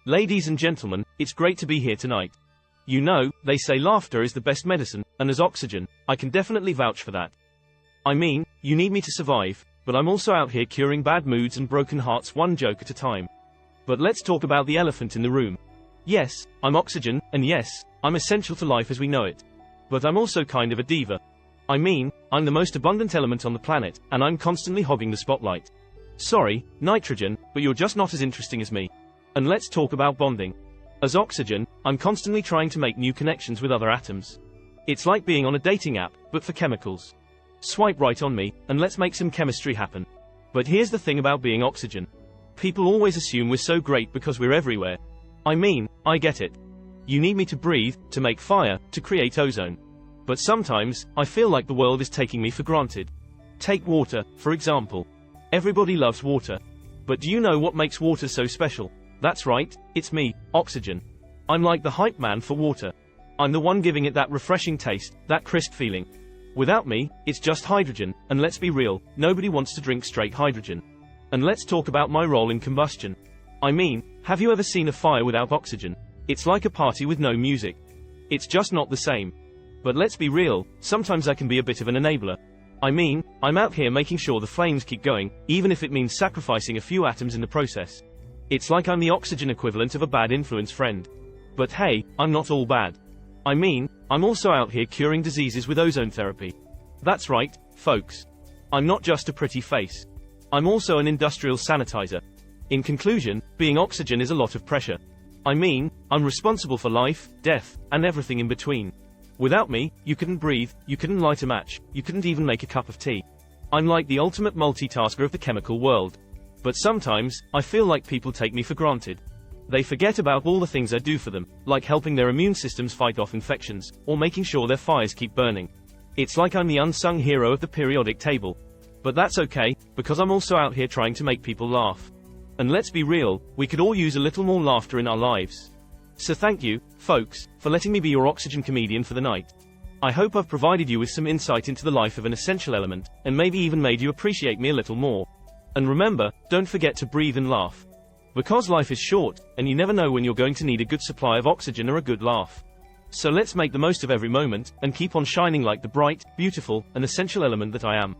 Ladies and gentlemen, it's great to be here tonight. You know, they say laughter is the best medicine, and as oxygen, I can definitely vouch for that. I mean, you need me to survive, but I'm also out here curing bad moods and broken hearts one joke at a time. But let's talk about the elephant in the room. Yes, I'm oxygen, and yes, I'm essential to life as we know it. But I'm also kind of a diva. I mean, I'm the most abundant element on the planet, and I'm constantly hogging the spotlight. Sorry, nitrogen, but you're just not as interesting as me. And let's talk about bonding. As oxygen, I'm constantly trying to make new connections with other atoms. It's like being on a dating app, but for chemicals. Swipe right on me, and let's make some chemistry happen. But here's the thing about being oxygen. People always assume we're so great because we're everywhere. I mean, I get it. You need me to breathe, to make fire, to create ozone. But sometimes, I feel like the world is taking me for granted. Take water, for example. Everybody loves water. But do you know what makes water so special? That's right, it's me, oxygen. I'm like the hype man for water. I'm the one giving it that refreshing taste, that crisp feeling. Without me, it's just hydrogen, and let's be real, nobody wants to drink straight hydrogen. And let's talk about my role in combustion. I mean, have you ever seen a fire without oxygen? It's like a party with no music. It's just not the same. But let's be real, sometimes I can be a bit of an enabler. I mean, I'm out here making sure the flames keep going, even if it means sacrificing a few atoms in the process. It's like I'm the oxygen equivalent of a bad influence friend. But hey, I'm not all bad. I mean, I'm also out here curing diseases with ozone therapy. That's right, folks. I'm not just a pretty face. I'm also an industrial sanitizer. In conclusion, being oxygen is a lot of pressure. I mean, I'm responsible for life, death, and everything in between. Without me, you couldn't breathe, you couldn't light a match, you couldn't even make a cup of tea. I'm like the ultimate multitasker of the chemical world. But sometimes, I feel like people take me for granted. They forget about all the things I do for them, like helping their immune systems fight off infections, or making sure their fires keep burning. It's like I'm the unsung hero of the periodic table. But that's okay, because I'm also out here trying to make people laugh. And let's be real, we could all use a little more laughter in our lives. So thank you, folks, for letting me be your oxygen comedian for the night. I hope I've provided you with some insight into the life of an essential element, and maybe even made you appreciate me a little more. And remember, don't forget to breathe and laugh. Because life is short, and you never know when you're going to need a good supply of oxygen or a good laugh. So let's make the most of every moment, and keep on shining like the bright, beautiful, and essential element that I am.